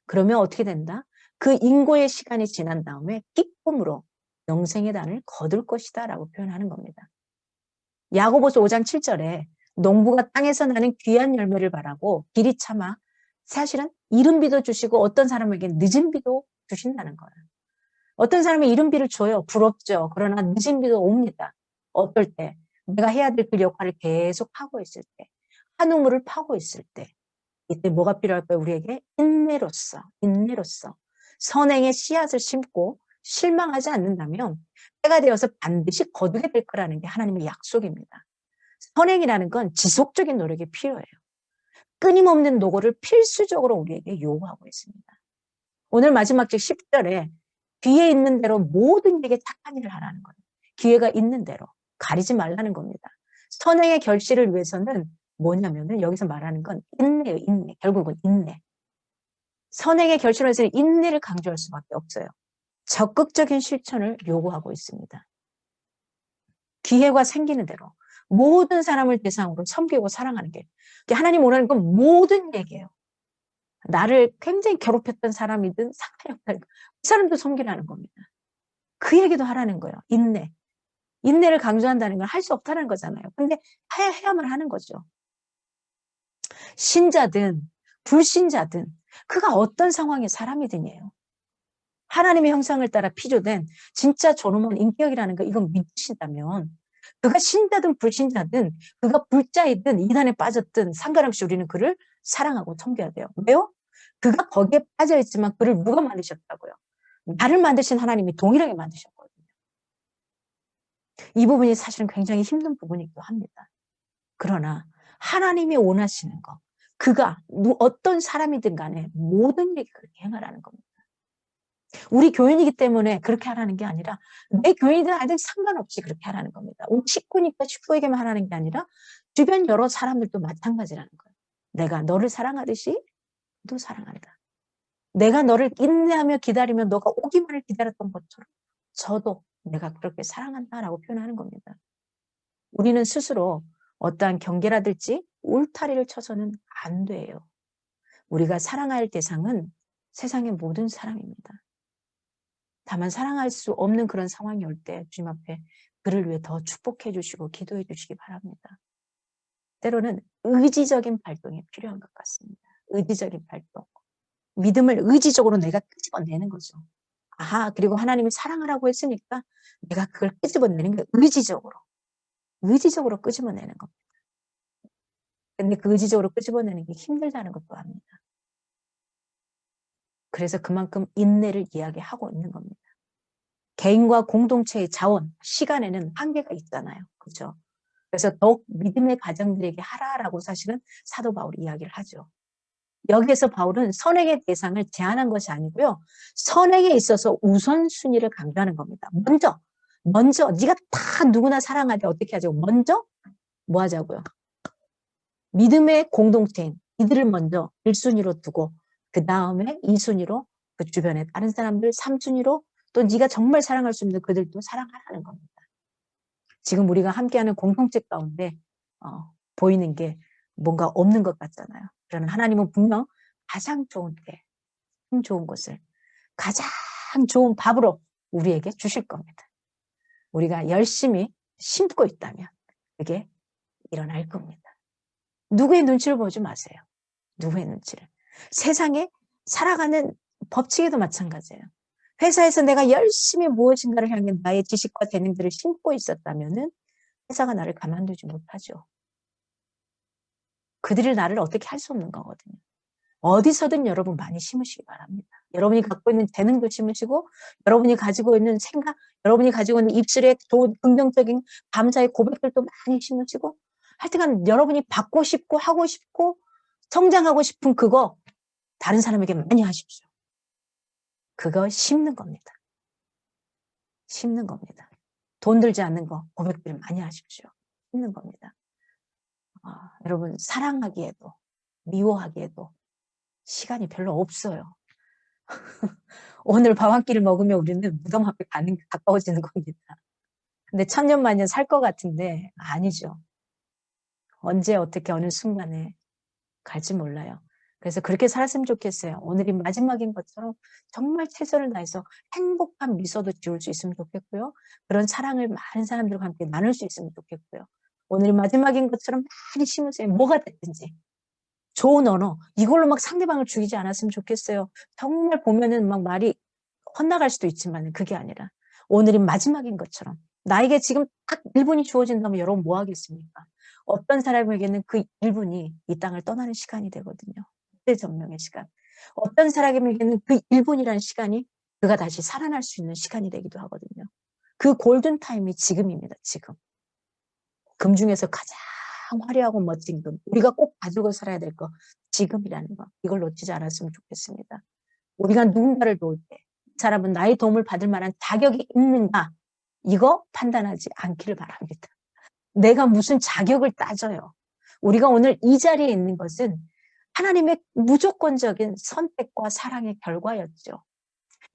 그러면 어떻게 된다? 그 인고의 시간이 지난 다음에 기쁨으로 영생의 단을 거둘 것이다 라고 표현하는 겁니다. 야고보서 5장 7절에 농부가 땅에서 나는 귀한 열매를 바라고 길이 참아 사실은 이른 비도 주시고 어떤 사람에게 늦은 비도 주신다는 거예요. 어떤 사람은 이른 비를 줘요. 부럽죠. 그러나 늦은 비도 옵니다. 어떨 때? 내가 해야 될 그 역할을 계속 하고 있을 때. 한 우물을 파고 있을 때. 이때 뭐가 필요할까요? 우리에게 인내로서 선행의 씨앗을 심고 실망하지 않는다면 때가 되어서 반드시 거두게 될 거라는 게 하나님의 약속입니다. 선행이라는 건 지속적인 노력이 필요해요. 끊임없는 노고를 필수적으로 우리에게 요구하고 있습니다. 오늘 마지막 절 10절에 기회 있는 대로 모든 에게 착한 일을 하라는 거예요. 기회가 있는 대로 가리지 말라는 겁니다. 선행의 결실을 위해서는 뭐냐면은 여기서 말하는 건 인내예요. 인내. 결국은 인내. 선행의 결실을 위해서는 인내를 강조할 수밖에 없어요. 적극적인 실천을 요구하고 있습니다. 기회가 생기는 대로 모든 사람을 대상으로 섬기고 사랑하는 게 하나님 원하는 건 모든 얘기예요. 나를 굉장히 괴롭혔던 사람이든 상관이 없다는 거. 그 사람도 섬기라는 겁니다. 그 얘기도 하라는 거예요. 인내. 인내를 강조한다는 건 할 수 없다는 거잖아요. 근데 해야만 하는 거죠. 신자든 불신자든 그가 어떤 상황의 사람이든이에요. 하나님의 형상을 따라 피조된 진짜 존엄한 인격이라는 거 이건 믿으신다면 그가 신자든 불신자든 그가 불자이든 이단에 빠졌든 상관없이 우리는 그를 사랑하고 섬겨야 돼요. 왜요? 그가 거기에 빠져있지만 그를 누가 만드셨다고요? 나를 만드신 하나님이 동일하게 만드셨거든요. 이 부분이 사실은 굉장히 힘든 부분이기도 합니다. 그러나 하나님이 원하시는 거 그가 어떤 사람이든 간에 모든 얘기 그렇게 행하라는 겁니다. 우리 교인이기 때문에 그렇게 하라는 게 아니라 내 교인이든 아니든 상관없이 그렇게 하라는 겁니다. 우리 식구니까 식구에게만 하라는 게 아니라 주변 여러 사람들도 마찬가지라는 거예요. 내가 너를 사랑하듯이 너 사랑한다. 내가 너를 인내하며 기다리며 너가 오기만을 기다렸던 것처럼 저도 내가 그렇게 사랑한다라고 표현하는 겁니다. 우리는 스스로 어떠한 경계라든지 울타리를 쳐서는 안 돼요. 우리가 사랑할 대상은 세상의 모든 사람입니다. 다만 사랑할 수 없는 그런 상황이 올 때 주님 앞에 그를 위해 더 축복해 주시고 기도해 주시기 바랍니다. 때로는 의지적인 발동이 필요한 것 같습니다. 의지적인 발동. 믿음을 의지적으로 내가 끄집어내는 거죠. 아하, 그리고 하나님이 사랑하라고 했으니까 내가 그걸 끄집어내는 게 의지적으로 끄집어내는 겁니다. 근데 그 의지적으로 끄집어내는 게 힘들다는 것도 압니다. 그래서 그만큼 인내를 이야기하고 있는 겁니다. 개인과 공동체의 자원, 시간에는 한계가 있잖아요. 그렇죠? 그래서 더욱 믿음의 가정들에게 하라라고 사실은 사도 바울이 이야기를 하죠. 여기에서 바울은 선행의 대상을 제한한 것이 아니고요. 선행에 있어서 우선순위를 강조하는 겁니다. 먼저 네가 다 누구나 사랑하되 어떻게 하자고? 먼저 뭐 하자고요? 믿음의 공동체인 이들을 먼저 1순위로 두고 그 다음에 2순위로 그 주변에 다른 사람들 3순위로 또 네가 정말 사랑할 수 있는 그들도 사랑하라는 겁니다. 지금 우리가 함께하는 공동체 가운데 보이는 게 뭔가 없는 것 같잖아요. 그러나 하나님은 분명 가장 좋은 때, 좋은 것을 가장 좋은 밥으로 우리에게 주실 겁니다. 우리가 열심히 심고 있다면 그게 일어날 겁니다. 누구의 눈치를 보지 마세요. 누구의 눈치를. 세상에 살아가는 법칙에도 마찬가지예요. 회사에서 내가 열심히 무엇인가를 향해 나의 지식과 재능들을 심고 있었다면은 회사가 나를 가만두지 못하죠. 그들이 나를 어떻게 할 수 없는 거거든요. 어디서든 여러분 많이 심으시기 바랍니다. 여러분이 갖고 있는 재능도 심으시고, 여러분이 가지고 있는 생각, 여러분이 가지고 있는 입술에 좋은 긍정적인 감사의 고백들도 많이 심으시고, 하여튼간 여러분이 받고 싶고 하고 싶고 성장하고 싶은 그거 다른 사람에게 많이 하십시오. 그거 심는 겁니다. 심는 겁니다. 돈 들지 않는 거 고백들 많이 하십시오. 심는 겁니다. 여러분 사랑하기에도 미워하기에도 시간이 별로 없어요. 오늘 밥 한 끼를 먹으면 우리는 무덤 앞에 가까워지는 겁니다. 근데 천년만년 살 것 같은데 아니죠. 언제 어떻게 어느 순간에 갈지 몰라요. 그래서 그렇게 살았으면 좋겠어요. 오늘이 마지막인 것처럼 정말 최선을 다해서 행복한 미소도 지을 수 있으면 좋겠고요. 그런 사랑을 많은 사람들과 함께 나눌 수 있으면 좋겠고요. 오늘이 마지막인 것처럼 많이 심으세요. 뭐가 됐든지. 좋은 언어. 이걸로 막 상대방을 죽이지 않았으면 좋겠어요. 정말 보면은 막 말이 헛나갈 수도 있지만 그게 아니라 오늘이 마지막인 것처럼 나에게 지금 딱 1분이 주어진다면 여러분 뭐 하겠습니까? 어떤 사람에게는 그 1분이 이 땅을 떠나는 시간이 되거든요. 그때 점령의 시간. 어떤 사람에게는 그 1분이라는 시간이 그가 다시 살아날 수 있는 시간이 되기도 하거든요. 그 골든타임이 지금입니다. 지금. 금 중에서 가장 화려하고 멋진 금. 우리가 꼭 가지고 살아야 될 거. 지금이라는 거. 이걸 놓치지 않았으면 좋겠습니다. 우리가 누군가를 도울 때 이 사람은 나의 도움을 받을 만한 자격이 있는가? 이거 판단하지 않기를 바랍니다. 내가 무슨 자격을 따져요. 우리가 오늘 이 자리에 있는 것은 하나님의 무조건적인 선택과 사랑의 결과였죠.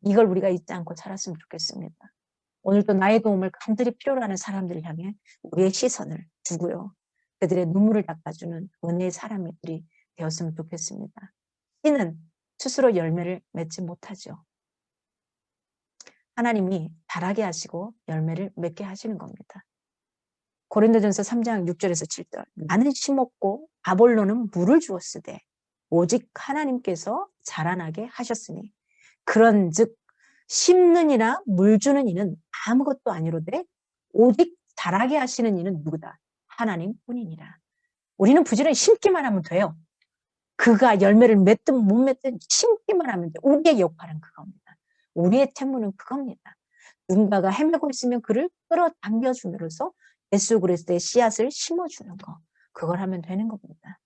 이걸 우리가 잊지 않고 살았으면 좋겠습니다. 오늘도 나의 도움을 간절히 필요로 하는 사람들을 향해 우리의 시선을 두고요. 그들의 눈물을 닦아주는 은혜의 사람들이 되었으면 좋겠습니다. 씨는 스스로 열매를 맺지 못하죠. 하나님이 자라게 하시고 열매를 맺게 하시는 겁니다. 고린도전서 3장 6절에서 7절. 나는 심었고 아볼로는 물을 주었으되 오직 하나님께서 자라나게 하셨으니 그런즉 심는 이나 물 주는 이는 아무것도 아니로되 오직 자라게 하시는 이는 누구다? 하나님뿐이니라. 우리는 부지런히 심기만 하면 돼요. 그가 열매를 맺든 못 맺든 심기만 하면 돼요. 우리의 역할은 그겁니다. 우리의 책무는 그겁니다. 누군가가 헤매고 있으면 그를 끌어당겨줌으로써 예수 그리스도의 씨앗을 심어주는 거. 그걸 하면 되는 겁니다.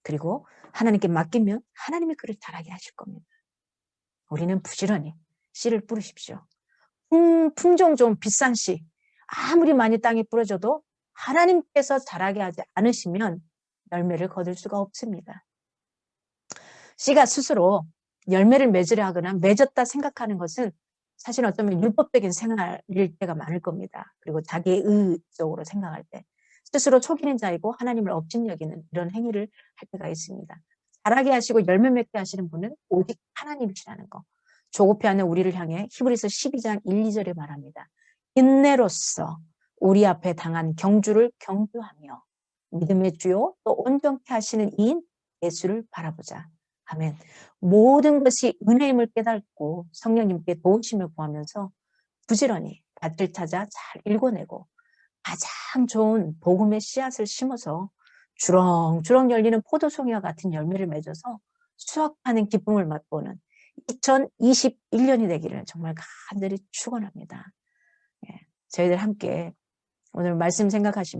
그리고 하나님께 맡기면 하나님이 그를 자라게 하실 겁니다. 우리는 부지런히 씨를 뿌리십시오. 품종 좀 비싼 씨, 아무리 많이 땅에 뿌려져도 하나님께서 자라게 하지 않으시면 열매를 거둘 수가 없습니다. 씨가 스스로 열매를 맺으려 하거나 맺었다 생각하는 것은 사실 어쩌면 율법적인 생활일 때가 많을 겁니다. 그리고 자기의 의적으로 생각할 때 스스로 속이는 자이고 하나님을 업신여기는 이런 행위를 할 때가 있습니다. 자라게 하시고 열매 맺게 하시는 분은 오직 하나님이시라는 거. 조급해하는 우리를 향해 히브리서 12장 1, 2절에 말합니다. 인내로써 우리 앞에 당한 경주를 경주하며 믿음의 주요 또 온전케 하시는 이인 예수를 바라보자. 아멘. 모든 것이 은혜임을 깨닫고 성령님께 도우심을 구하면서 부지런히 밭을 찾아 잘 읽어내고 가장 좋은 복음의 씨앗을 심어서 주렁주렁 열리는 포도송이와 같은 열매를 맺어서 수확하는 기쁨을 맛보는 2021년이 되기를 정말 간절히 축원합니다. 저희들 함께 오늘 말씀 생각하시면